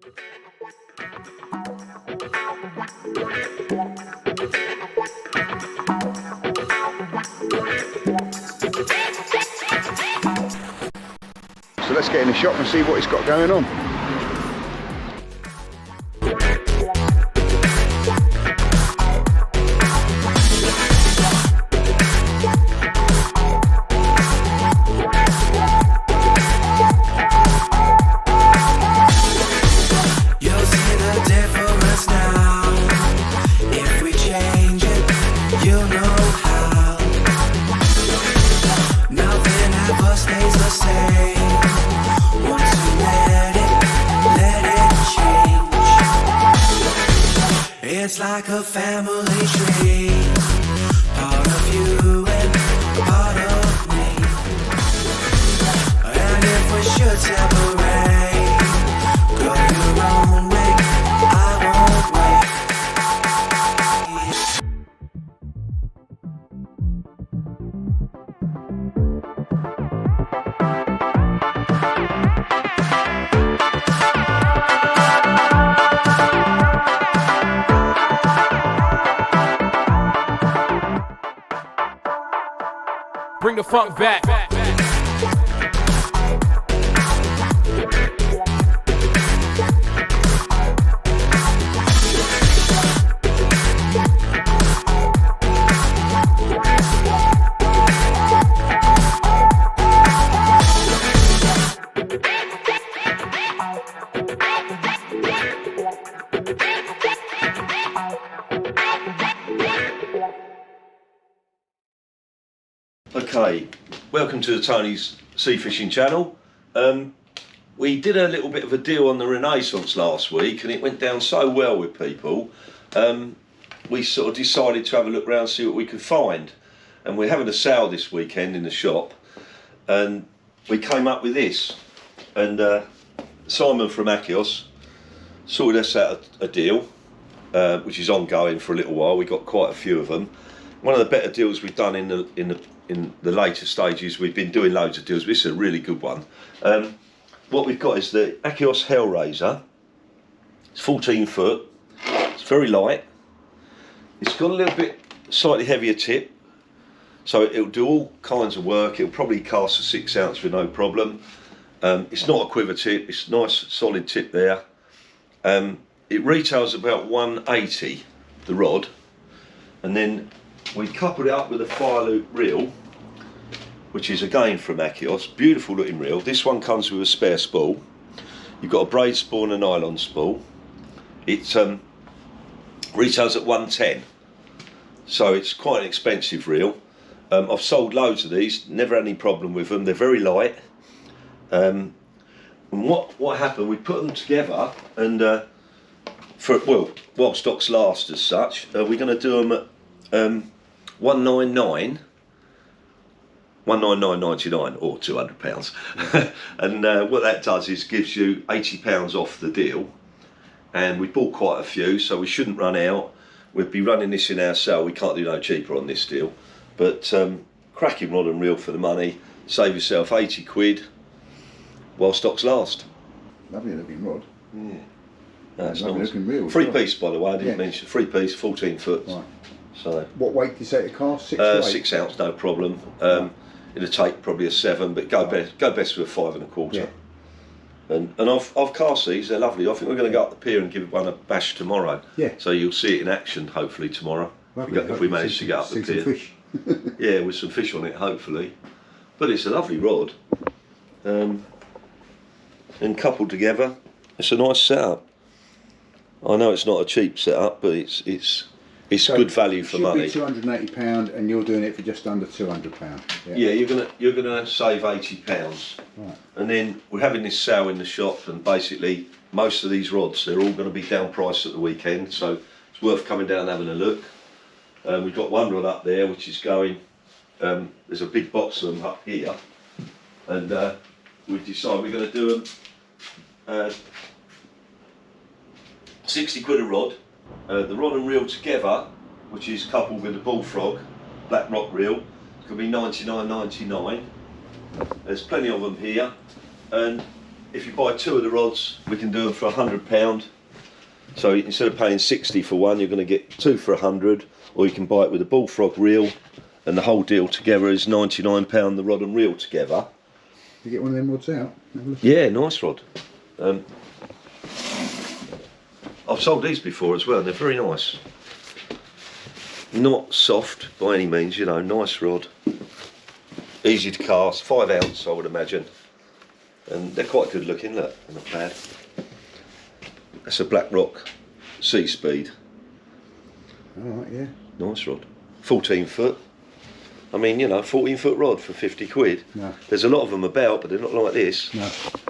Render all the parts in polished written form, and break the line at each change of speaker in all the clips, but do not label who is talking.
So let's get in the shop and see what he's got going on.
It's like a family tree, part of you and part of me. And if we should separate, go your own way, I won't wait.
Bring the funk back.
Okay, welcome to the Tony's Sea Fishing channel. We did a little bit of a deal on the Renaissance last week and it went down so well with people. We sort of decided to have a look around, see what we could find. And we're having a sale this weekend in the shop and we came up with this. And Simon from Akios sorted us out a deal, which is ongoing for a little while. We got quite a few of them. One of the better deals we've done in the later stages. We've been doing loads of deals, but this is a really good one. What we've got is the Akios Hellraiser. It's 14 foot, it's very light. It's got a little bit slightly heavier tip, so it'll do all kinds of work. It'll probably cast a 6 ounce with no problem. It's not a quiver tip, it's a nice solid tip there. It retails about 180, the rod, and then we coupled it up with a fire loop reel, which is again from Akios, beautiful looking reel. This one comes with a spare spool. You've got a braid spool and a nylon spool. It retails at 110, so it's quite an expensive reel. I've sold loads of these, never had any problem with them. They're very light. And what happened, we put them together and while stocks last as such, we're going to do them at 199.99 or £200. And what that does is gives you £80 off the deal, and we bought quite a few, so we shouldn't run out. We'll be running this in our sale. We can't do no cheaper on this deal, but cracking rod and reel for the money. Save yourself 80 quid while stocks last.
Lovely looking rod.
Yeah, that's
lovely
nice.
looking reel.
Three piece, by the way, I didn't mention. 3 piece, 14 foot. Right. So
what weight do you say it costs?
6 ounce, no problem. It'll take probably a 7, but go best with a 5 1/4.
Yeah.
And I've cast these, they're lovely. I think we're going to go up the pier and give one a bash tomorrow.
Yeah.
So you'll see it in action hopefully tomorrow.
Lovely.
If we manage to get up the pier.
Fish.
Yeah, with some fish on it hopefully. But it's a lovely rod. And coupled together, it's a nice setup. I know it's not a cheap setup, but it's so good value for money.
Should be £280, and you're doing it for just under £200.
Yeah, you're gonna save £80.
Right.
And then we're having this sale in the shop, and basically most of these rods, they're all going to be down price at the weekend, so it's worth coming down and having a look. We've got one rod up there which is going. There's a big box of them up here, and we decided we're going to do them 60 quid a rod. The rod and reel together, which is coupled with the bullfrog black rock reel, could be £99.99. There's plenty of them here, and if you buy 2 of the rods, we can do them for £100. So instead of paying 60 for one, you're going to get 2 for 100, or you can buy it with a bullfrog reel, and the whole deal together is £99. The rod and reel together.
You get one of them rods out. Have a look.
Yeah, nice rod. I've sold these before as well, and they're very nice. Not soft by any means, you know, nice rod. Easy to cast, 5 ounce I would imagine. And they're quite good looking, look, they're not bad. That's a Black Rock Sea Speed.
Alright, yeah.
Nice rod. 14 foot. I mean, you know, 14-foot rod for 50 quid.
No.
There's a lot of them about, but they're not like this.
No.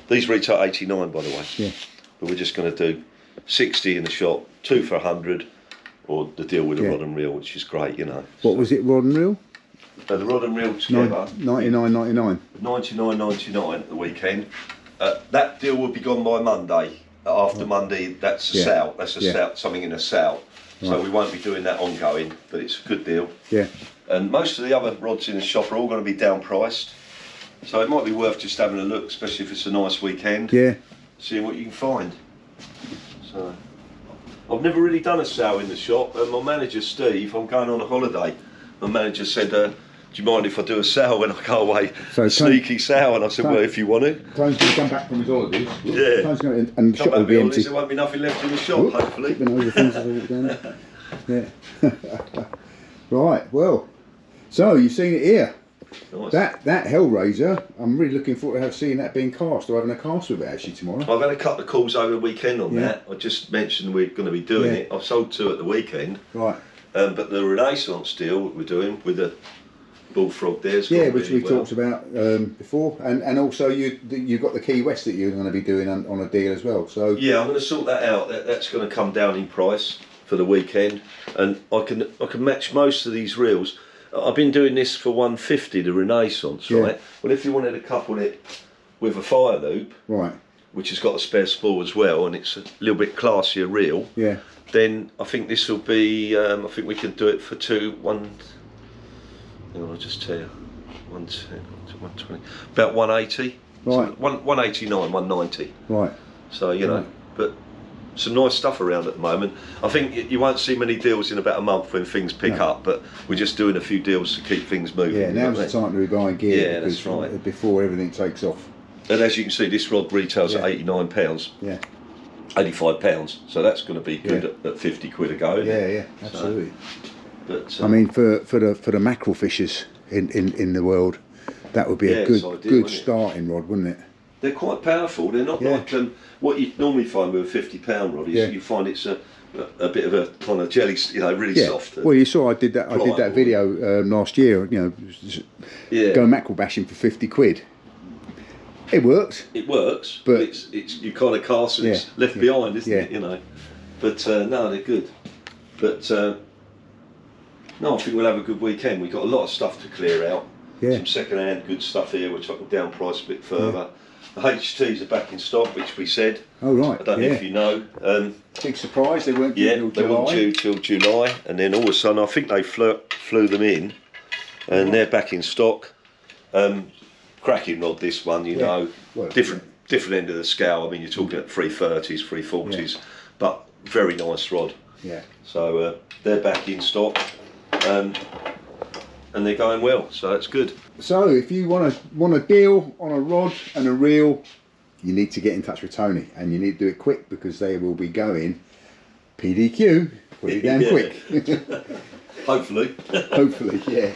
These retail 89, by the way.
Yeah.
But we're just going to do 60 in the shop, 2 for 100, or the deal with the
Yeah.
rod and reel, which is great, you know.
What was it, rod and reel?
The rod and reel together,
99.99.
99.99 at the weekend. That deal will be gone by Monday. After Monday, that's a
Yeah.
sale. That's a
Yeah.
sale, something in a sale. So
Right.
we won't be doing that ongoing, but it's a good deal.
Yeah.
And most of the other rods in the shop are all going to be down priced. So it might be worth just having a look, especially if it's a nice weekend.
Yeah.
Seeing what you can find. So I've never really done a sale in the shop, and my manager Steve, I'm going on a holiday. My manager said, do you mind if I do a sale when I go away?
So
A sneaky sale, and I said, well, if you want to.
Tone's going to come back from his holidays.
Yeah.
Tone's going to, and the
Come
shop will
back
be
with all
empty.
this, there won't be nothing left in the shop,
Oop,
hopefully.
Tipping over things as I walk down there. Yeah. Right, well, so you've seen it here.
Nice.
That Hellraiser, I'm really looking forward to seeing that being cast, or having a cast with it actually tomorrow.
I've had a couple of calls over the weekend on
Yeah.
that. I just mentioned we're going to be doing
Yeah.
it. I've sold 2 at the weekend.
Right.
But the Renaissance deal that we're doing with the bullfrog there's
Yeah,
gone
which
really
we
well.
talked about before, and also you've got the Key West that you're going to be doing on a deal as well. So
Yeah, I'm going to sort that out. That's going to come down in price for the weekend, and I can match most of these reels. I've been doing this for 150, the Renaissance,
Yeah.
right? Well, if you wanted to couple it with a fire loop,
right,
which has got a spare spool as well, and it's a little bit classier reel,
yeah,
then I think this will be. I think we can do it for 2, 1. Hang on, I'll just tell you. 110, 120, about 180.
Right.
So 189, 190.
right,
So you know,
Right.
but some nice stuff around at the moment. I think you won't see many deals in about a month when things pick
No.
up, but we're just doing a few deals to keep things moving.
yeah.
you know
Now's
what
the
I mean?
time to be buying gear.
Yeah, that's
because
right.
Before everything takes off.
And as you can see, this rod retails
Yeah.
at £89,
Yeah,
£85. So that's going to be good
Yeah.
at 50 quid a go. Isn't
yeah,
it?
yeah, absolutely.
But
I mean, for the mackerel fishers in the world, that would be
Yeah,
a
it's
good
ideal,
good
wouldn't it?
starting rod, wouldn't it?
they're quite powerful. They're not
Yeah.
like what you normally find with a £50 rod. Is
Yeah.
you find it's a bit of a kind of jelly, you know, really
Yeah.
soft.
Well, you saw I did that
Pliable.
video last year. You know,
Yeah.
go mackerel bashing for 50 quid. It works.
It works,
But-
but it's you kind of cast and it's
Yeah,
left
yeah,
behind, isn't
yeah.
it? You know, but no, they're good. But no, I think we'll have a good weekend. We've got a lot of stuff to clear out.
Yeah.
Some second-hand good stuff here, which I can down price a bit further. The HTs are back in stock, which we said.
Oh right.
I don't know
yeah.
if you know.
Big surprise. They weren't due
Yeah,
till
they weren't
July.
due till July, and then all of a sudden, I think they flew them in, and they're back in stock. Cracking rod, this one, you
Yeah.
know,
Well,
different end of the scale. I mean, you're talking at 330s, 340s, but very nice rod.
Yeah.
So they're back in stock, and they're going well. So that's good.
So if you want a deal on a rod and a reel, you need to get in touch with Tony, and you need to do it quick because they will be going PDQ pretty damn
Yeah.
quick.
Hopefully.
Hopefully, yeah.